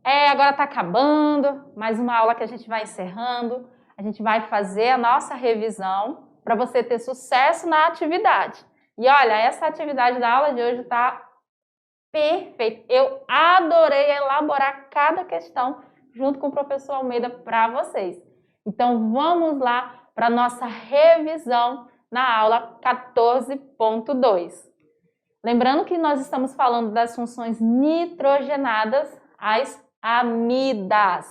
Agora está acabando, mais uma aula que a gente vai encerrando. A gente vai fazer a nossa revisão para você ter sucesso na atividade. E olha, essa atividade da aula de hoje está perfeita. Eu adorei elaborar cada questão junto com o professor Almeida para vocês. Então, vamos lá para a nossa revisão na aula 14.2. Lembrando que nós estamos falando das funções nitrogenadas, as amidas.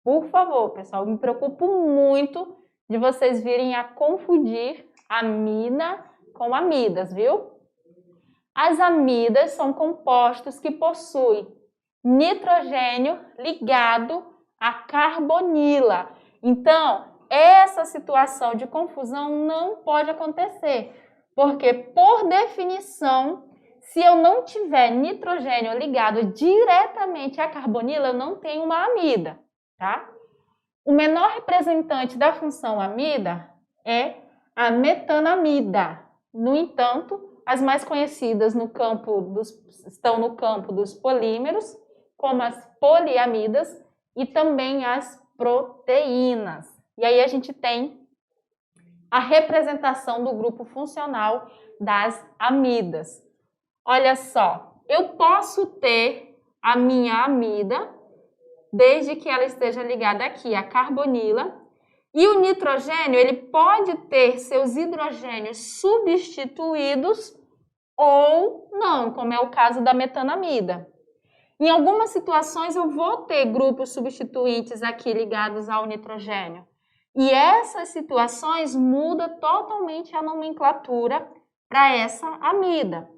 Por favor, pessoal, me preocupo muito de vocês virem a confundir amina com amidas, viu? As amidas são compostos que possuem nitrogênio ligado à carbonila. Então, essa situação de confusão não pode acontecer, porque, por definição, se eu não tiver nitrogênio ligado diretamente à carbonila, eu não tenho uma amida, tá? O menor representante da função amida é a metanamida. No entanto, as mais conhecidas estão no campo dos polímeros, como as poliamidas e também as proteínas. E aí a gente tem a representação do grupo funcional das amidas. Olha só, eu posso ter a minha amida, desde que ela esteja ligada aqui à carbonila, e o nitrogênio, ele pode ter seus hidrogênios substituídos ou não, como é o caso da metanamida. Em algumas situações, eu vou ter grupos substituintes aqui ligados ao nitrogênio. E essas situações mudam totalmente a nomenclatura para essa amida.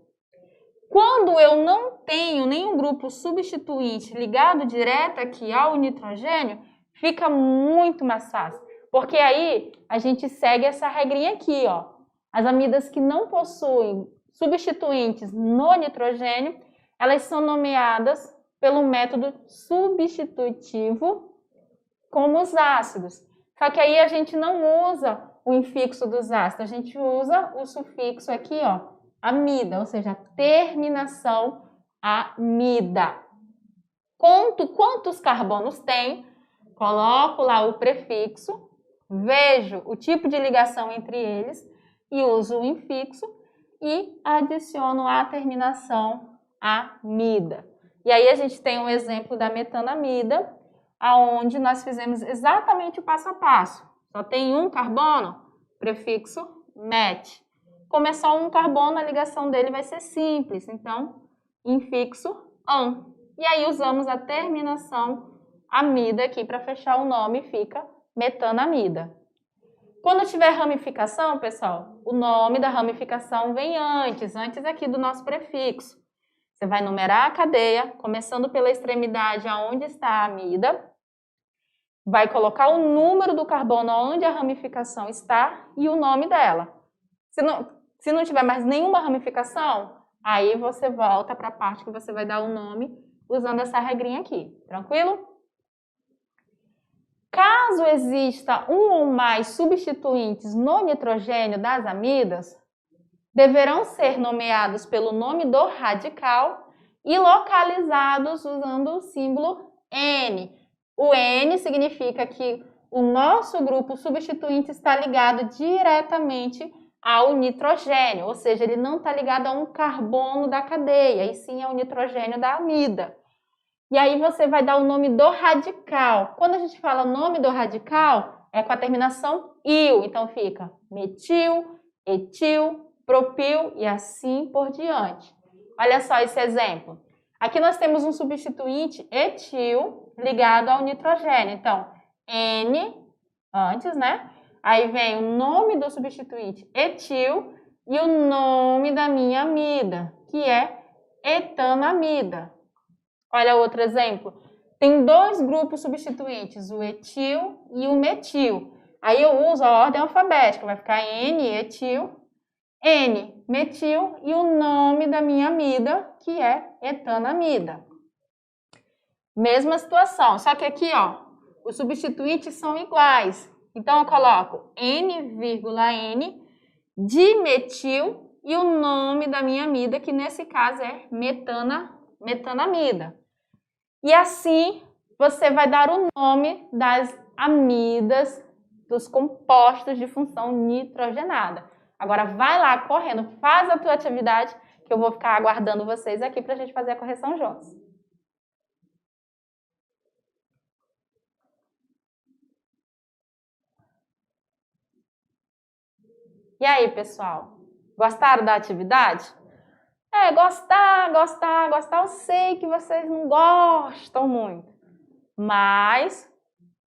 Quando eu não tenho nenhum grupo substituinte ligado direto aqui ao nitrogênio, fica muito mais fácil. Porque aí a gente segue essa regrinha aqui, ó. As amidas que não possuem substituintes no nitrogênio, elas são nomeadas pelo método substitutivo como os ácidos. Só que aí a gente não usa o infixo dos ácidos, a gente usa o sufixo aqui, ó, amida, ou seja, a terminação amida. Conto quantos carbonos tem, coloco lá o prefixo, vejo o tipo de ligação entre eles e uso o infixo e adiciono a terminação amida. E aí a gente tem um exemplo da metanamida, aonde nós fizemos exatamente o passo a passo. Só tem um carbono, prefixo met. Como é só um carbono, a ligação dele vai ser simples, então infixo -an. E aí usamos a terminação amida aqui para fechar o nome, fica metanamida. Quando tiver ramificação, pessoal, o nome da ramificação vem antes aqui do nosso prefixo. Você vai numerar a cadeia, começando pela extremidade aonde está a amida, vai colocar o número do carbono onde a ramificação está e o nome dela. Se não tiver mais nenhuma ramificação, aí você volta para a parte que você vai dar o nome usando essa regrinha aqui, tranquilo? Caso exista um ou mais substituintes no nitrogênio das amidas, deverão ser nomeados pelo nome do radical e localizados usando o símbolo N. O N significa que o nosso grupo substituinte está ligado diretamente ao nitrogênio, ou seja, ele não está ligado a um carbono da cadeia, e sim ao nitrogênio da amida. E aí você vai dar o nome do radical. Quando a gente fala nome do radical, é com a terminação -il, então fica metil, etil, propil e assim por diante. Olha só esse exemplo. Aqui nós temos um substituinte etil ligado ao nitrogênio. Então, N antes, né? Aí vem o nome do substituinte etil e o nome da minha amida, que é etanamida. Olha outro exemplo. Tem dois grupos substituintes, o etil e o metil. Aí eu uso a ordem alfabética, vai ficar N, etil, N, metil e o nome da minha amida, que é etanamida. Mesma situação, só que aqui, ó, os substituintes são iguais. Então, eu coloco N,N, dimetil e o nome da minha amida, que nesse caso é metanamida. E assim você vai dar o nome das amidas, dos compostos de função nitrogenada. Agora vai lá correndo, faz a tua atividade, que eu vou ficar aguardando vocês aqui para a gente fazer a correção juntos. E aí, pessoal? Gostaram da atividade? Gostar, eu sei que vocês não gostam muito. Mas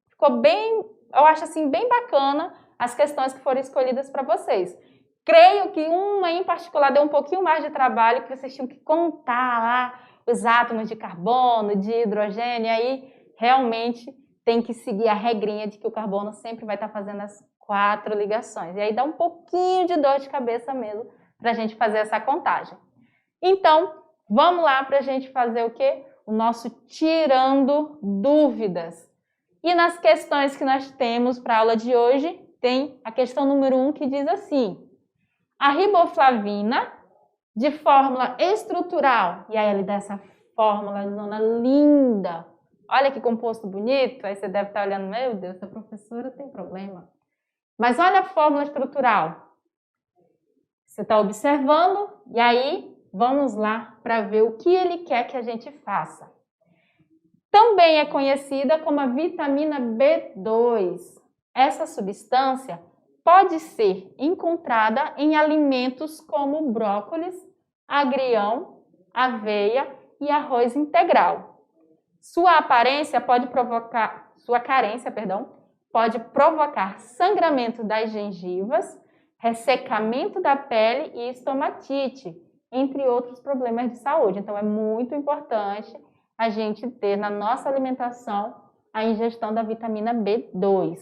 ficou bem, eu acho assim, bem bacana as questões que foram escolhidas para vocês. Creio que uma em particular deu um pouquinho mais de trabalho, que vocês tinham que contar lá os átomos de carbono, de hidrogênio, e aí realmente tem que seguir a regrinha de que o carbono sempre vai estar fazendo as 4 ligações. E aí dá um pouquinho de dor de cabeça mesmo para a gente fazer essa contagem. Então, vamos lá para a gente fazer o quê? O nosso tirando dúvidas. E nas questões que nós temos para a aula de hoje, tem a questão número 1 que diz assim: a riboflavina de fórmula estrutural. E aí ele dá essa fórmula zona linda. Olha que composto bonito. Aí você deve estar olhando, meu Deus, essa professora tem problema. Mas olha a fórmula estrutural. Você está observando e aí vamos lá para ver o que ele quer que a gente faça. Também é conhecida como a vitamina B2. Essa substância pode ser encontrada em alimentos como brócolis, agrião, aveia e arroz integral. Sua carência pode provocar sangramento das gengivas, ressecamento da pele e estomatite, entre outros problemas de saúde. Então, é muito importante a gente ter na nossa alimentação a ingestão da vitamina B2.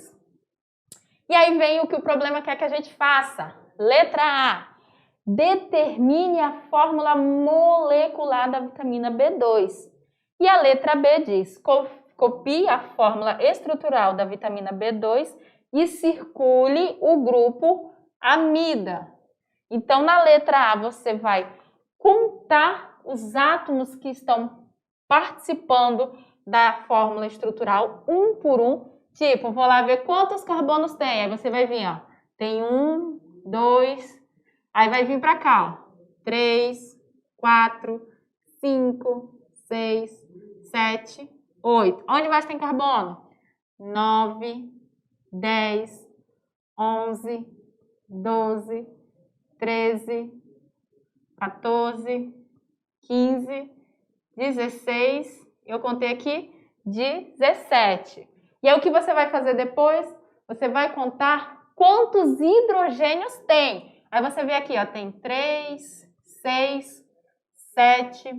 E aí vem o que o problema quer que a gente faça. Letra A. Determine a fórmula molecular da vitamina B2. E a letra B diz: copie a fórmula estrutural da vitamina B2 e circule o grupo amida. Então, na letra A, você vai contar os átomos que estão participando da fórmula estrutural, um por um. Tipo, vou lá ver quantos carbonos tem. Aí você vai vir, ó. Tem 1, 2, aí vai vir para cá, ó. 3, 4, 5, 6, 7, 8. Onde mais tem carbono? 9, 10, 11, 12, 13, 14, 15, 16, eu contei aqui, 17. E aí o que você vai fazer depois? Você vai contar quantos hidrogênios tem. Aí você vê aqui, ó, tem 3, 6, 7,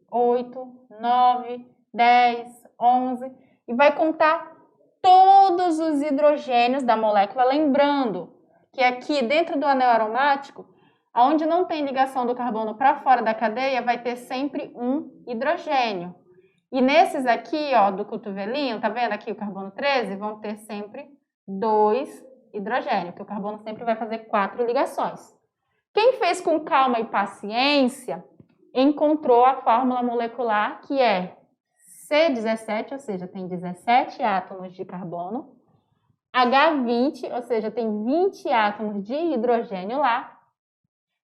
8, 9, 10, 11. E vai contar todos os hidrogênios da molécula. Lembrando que aqui dentro do anel aromático, onde não tem ligação do carbono para fora da cadeia, vai ter sempre um hidrogênio. E nesses aqui, ó, do cotovelinho, tá vendo aqui o carbono 13? Vão ter sempre 2 hidrogênios, porque o carbono sempre vai fazer 4 ligações. Quem fez com calma e paciência, encontrou a fórmula molecular que é C17, ou seja, tem 17 átomos de carbono, H20, ou seja, tem 20 átomos de hidrogênio lá,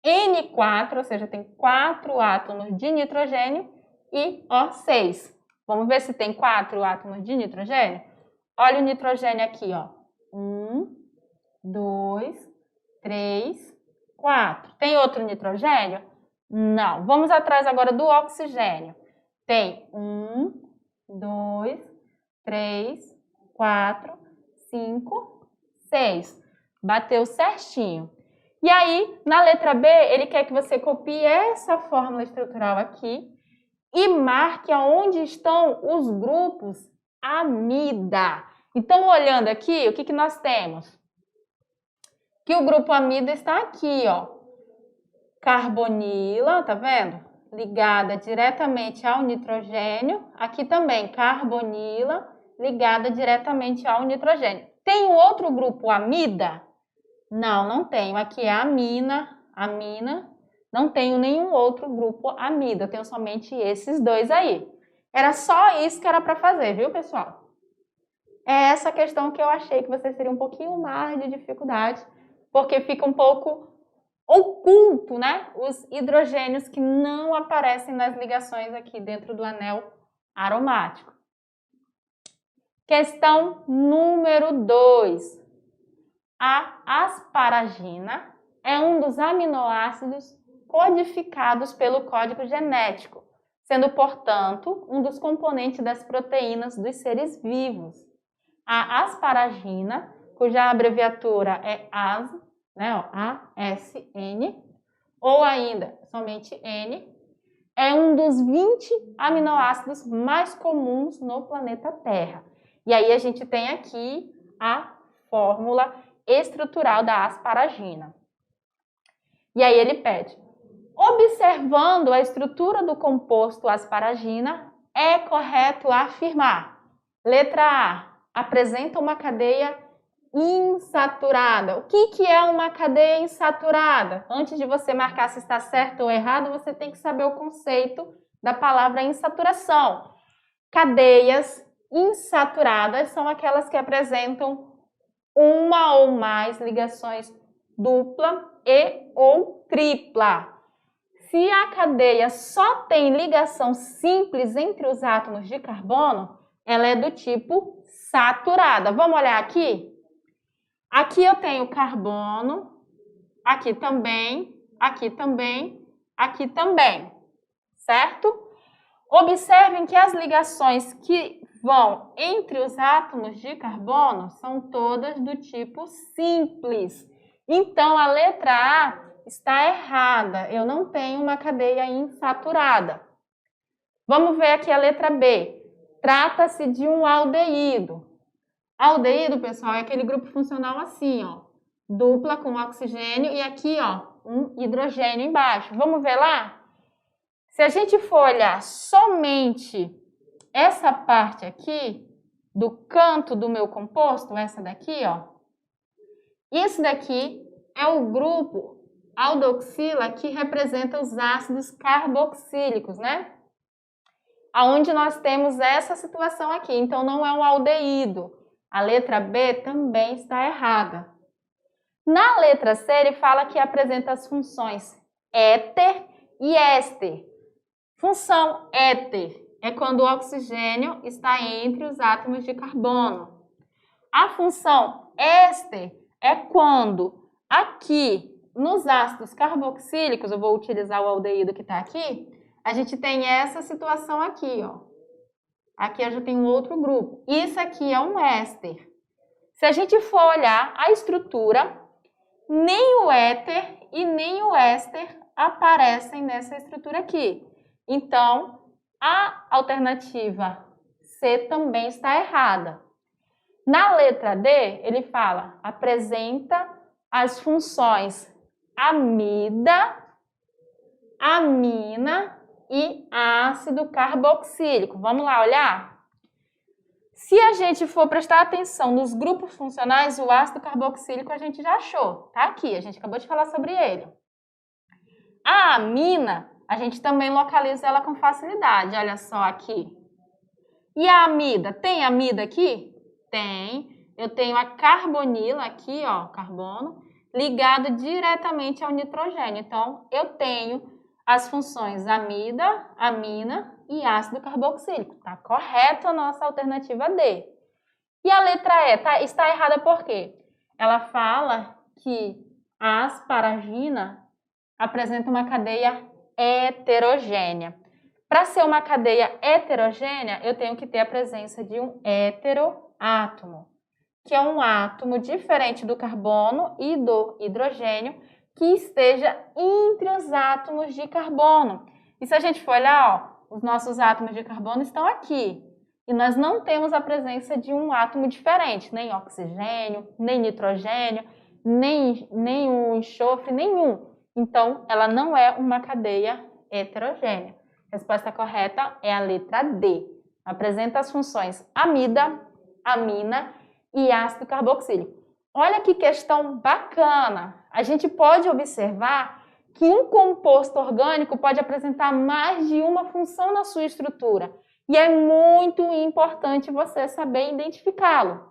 N4, ou seja, tem 4 átomos de nitrogênio, e O6. Vamos ver se tem 4 átomos de nitrogênio? Olha o nitrogênio aqui, ó. 1, 2, 3, 4. Tem outro nitrogênio? Não. Vamos atrás agora do oxigênio. Tem 1, 2, 3, 4, 5, 6. Bateu certinho. E aí, na letra B, ele quer que você copie essa fórmula estrutural aqui e marque aonde estão os grupos amida. Então, olhando aqui, o que nós temos? Que o grupo amida está aqui, ó. Carbonila, tá vendo? Ligada diretamente ao nitrogênio. Aqui também, carbonila, ligada diretamente ao nitrogênio. Tem um outro grupo amida? Não, não tenho. Aqui é amina. Não tenho nenhum outro grupo amida, eu tenho somente esses dois aí. Era só isso que era para fazer, viu, pessoal? É essa questão que eu achei que vocês teriam um pouquinho mais de dificuldade, porque fica um pouco oculto, né? Os hidrogênios que não aparecem nas ligações aqui dentro do anel aromático. Questão número 2. A asparagina é um dos aminoácidos codificados pelo código genético, sendo, portanto, um dos componentes das proteínas dos seres vivos. A asparagina, cuja abreviatura é AS, né, ASN, ou ainda somente N, é um dos 20 aminoácidos mais comuns no planeta Terra. E aí a gente tem aqui a fórmula estrutural da asparagina. E aí ele pede: observando a estrutura do composto asparagina, é correto afirmar: letra A, apresenta uma cadeia insaturada. O que é uma cadeia insaturada? Antes de você marcar se está certo ou errado, você tem que saber o conceito da palavra insaturação. Cadeias insaturadas são aquelas que apresentam uma ou mais ligações dupla e ou tripla. Se a cadeia só tem ligação simples entre os átomos de carbono, ela é do tipo saturada. Vamos olhar aqui? Aqui eu tenho carbono, aqui também, aqui também, aqui também, certo? Observem que as ligações que vão entre os átomos de carbono são todas do tipo simples. Então, a letra A está errada. Eu não tenho uma cadeia insaturada. Vamos ver aqui a letra B. Trata-se de um aldeído. Aldeído, pessoal, é aquele grupo funcional assim, ó. Dupla com oxigênio e aqui, ó, um hidrogênio embaixo. Vamos ver lá? Se a gente for olhar somente essa parte aqui, do canto do meu composto, essa daqui, ó. Isso daqui é o grupo aldoxila que representa os ácidos carboxílicos, né? Aonde nós temos essa situação aqui. Então, não é um aldeído. A letra B também está errada. Na letra C, ele fala que apresenta as funções éter e éster. Função éter é quando o oxigênio está entre os átomos de carbono. A função éster é quando aqui nos ácidos carboxílicos, eu vou utilizar o aldeído que está aqui, a gente tem essa situação aqui, ó. Aqui eu já tenho outro grupo. Isso aqui é um éster. Se a gente for olhar a estrutura, nem o éter e nem o éster aparecem nessa estrutura aqui. Então, a alternativa C também está errada. Na letra D, ele fala, apresenta as funções amida, amina e ácido carboxílico. Vamos lá olhar? Se a gente for prestar atenção nos grupos funcionais, o ácido carboxílico a gente já achou. Tá aqui, a gente acabou de falar sobre ele. A amina, a gente também localiza ela com facilidade. Olha só aqui. E a amida? Tem amida aqui? Tem. Eu tenho a carbonila aqui, ó, carbono, ligado diretamente ao nitrogênio. Então, eu tenho as funções amida, amina e ácido carboxílico. Tá correto a nossa alternativa D. E a letra E está errada por quê? Ela fala que a asparagina apresenta uma cadeia heterogênea. Para ser uma cadeia heterogênea, eu tenho que ter a presença de um heteroátomo, que é um átomo diferente do carbono e do hidrogênio, que esteja entre os átomos de carbono. E se a gente for olhar, ó, os nossos átomos de carbono estão aqui. E nós não temos a presença de um átomo diferente, nem oxigênio, nem nitrogênio, nem o enxofre, nenhum. Então, ela não é uma cadeia heterogênea. A resposta correta é a letra D. Apresenta as funções amida, amina e ácido carboxílico. Olha que questão bacana! A gente pode observar que um composto orgânico pode apresentar mais de uma função na sua estrutura. E é muito importante você saber identificá-lo.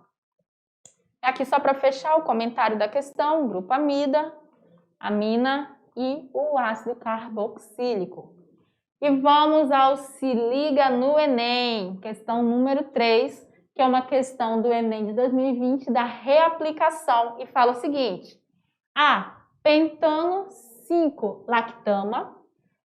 Aqui só para fechar o comentário da questão, grupo amida, amina e o ácido carboxílico. E vamos ao Se Liga no Enem, questão número 3, que é uma questão do Enem de 2020 da reaplicação. E fala o seguinte: a pentano 5-lactama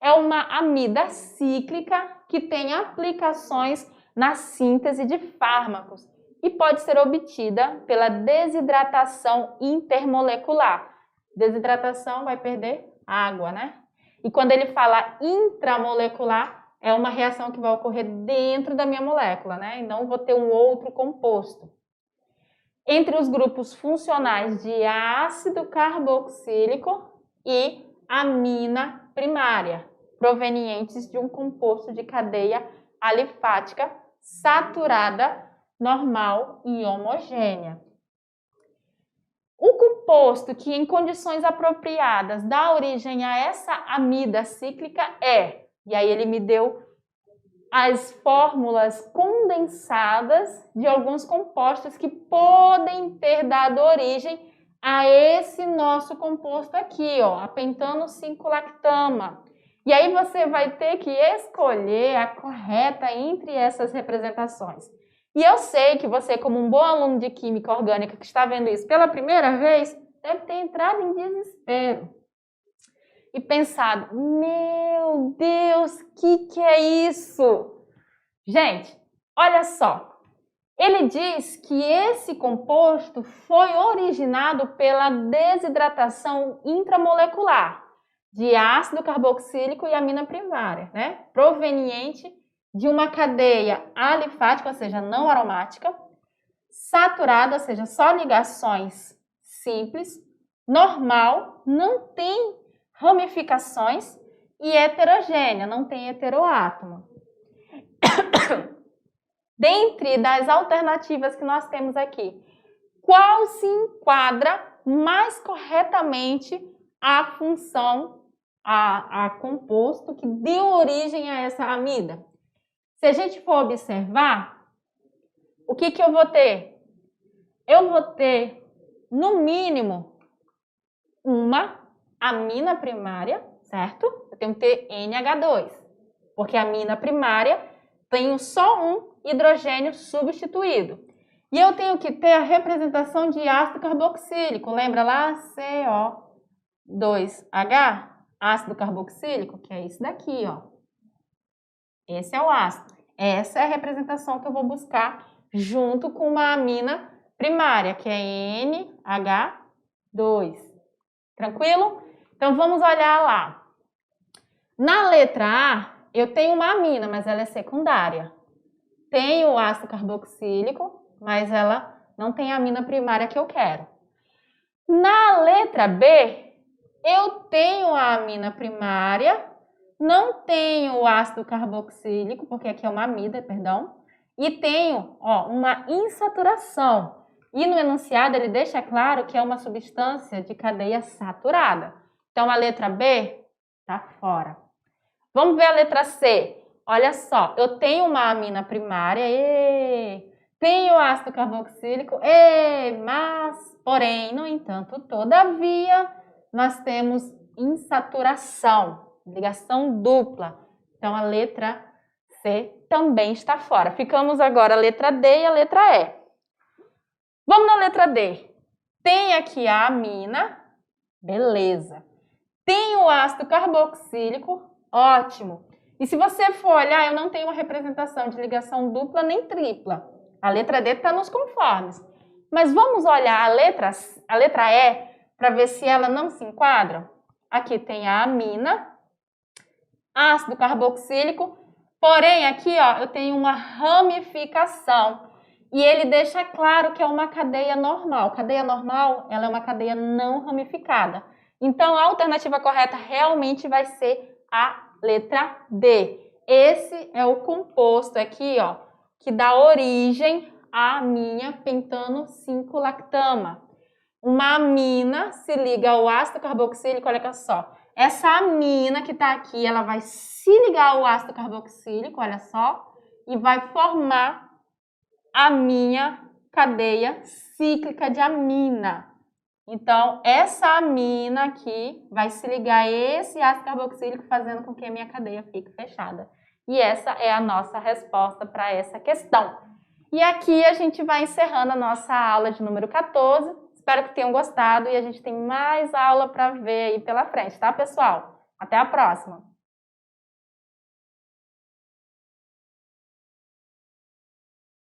é uma amida cíclica que tem aplicações na síntese de fármacos e pode ser obtida pela desidratação intermolecular. Desidratação vai perder água, né? E quando ele fala intramolecular, é uma reação que vai ocorrer dentro da minha molécula, né? E não vou ter um outro composto. Entre os grupos funcionais de ácido carboxílico e amina primária, provenientes de um composto de cadeia alifática saturada, normal e homogênea. O composto que em condições apropriadas dá origem a essa amida cíclica é, e aí ele me deu as fórmulas condensadas de alguns compostos que podem ter dado origem a esse nosso composto aqui, ó, a pentano 5-lactama. E aí você vai ter que escolher a correta entre essas representações. E eu sei que você, como um bom aluno de Química Orgânica que está vendo isso pela primeira vez, deve ter entrado em desespero e pensado: meu Deus, que é isso? Gente, olha só. Ele diz que esse composto foi originado pela desidratação intramolecular de ácido carboxílico e amina primária, né? Proveniente de uma cadeia alifática, ou seja, não aromática, saturada, ou seja, só ligações simples, normal, não tem ramificações e heterogênea, não tem heteroátomo. Dentre das alternativas que nós temos aqui, qual se enquadra mais corretamente à função, a composto que deu origem a essa amida? Se a gente for observar, o que eu vou ter? Eu vou ter, no mínimo, uma amina primária, certo? Eu tenho que ter NH2, porque a amina primária tem só um hidrogênio substituído. E eu tenho que ter a representação de ácido carboxílico. Lembra lá? CO2H, ácido carboxílico, que é isso daqui, ó. Esse é o ácido. Essa é a representação que eu vou buscar junto com uma amina primária, que é NH2. Tranquilo? Então, vamos olhar lá. Na letra A, eu tenho uma amina, mas ela é secundária. Tenho o ácido carboxílico, mas ela não tem a amina primária que eu quero. Na letra B, eu tenho a amina primária, não tenho o ácido carboxílico, porque aqui é uma amida, perdão, e tenho, ó, uma insaturação. E no enunciado ele deixa claro que é uma substância de cadeia saturada. Então a letra B está fora. Vamos ver a letra C. Olha só, eu tenho uma amina primária, tenho ácido carboxílico, mas, porém, no entanto, todavia, nós temos insaturação, ligação dupla. Então, a letra C também está fora. Ficamos agora a letra D e a letra E. Vamos na letra D. Tem aqui a amina, beleza. Tem o ácido carboxílico, ótimo. E se você for olhar, eu não tenho uma representação de ligação dupla nem tripla. A letra D está nos conformes. Mas vamos olhar a letra E para ver se ela não se enquadra. Aqui tem a amina, ácido carboxílico, porém aqui ó, eu tenho uma ramificação. E ele deixa claro que é uma cadeia normal. Cadeia normal, ela é uma cadeia não ramificada. Então, a alternativa correta realmente vai ser a letra D. Esse é o composto aqui, ó, que dá origem à minha pentano 5-lactama. Uma amina se liga ao ácido carboxílico, olha só. Essa amina que está aqui, ela vai se ligar ao ácido carboxílico, olha só, e vai formar a minha cadeia cíclica de amina. Então, essa amina aqui vai se ligar a esse ácido carboxílico, fazendo com que a minha cadeia fique fechada. E essa é a nossa resposta para essa questão. E aqui a gente vai encerrando a nossa aula de número 14. Espero que tenham gostado e a gente tem mais aula para ver aí pela frente, tá, pessoal? Até a próxima!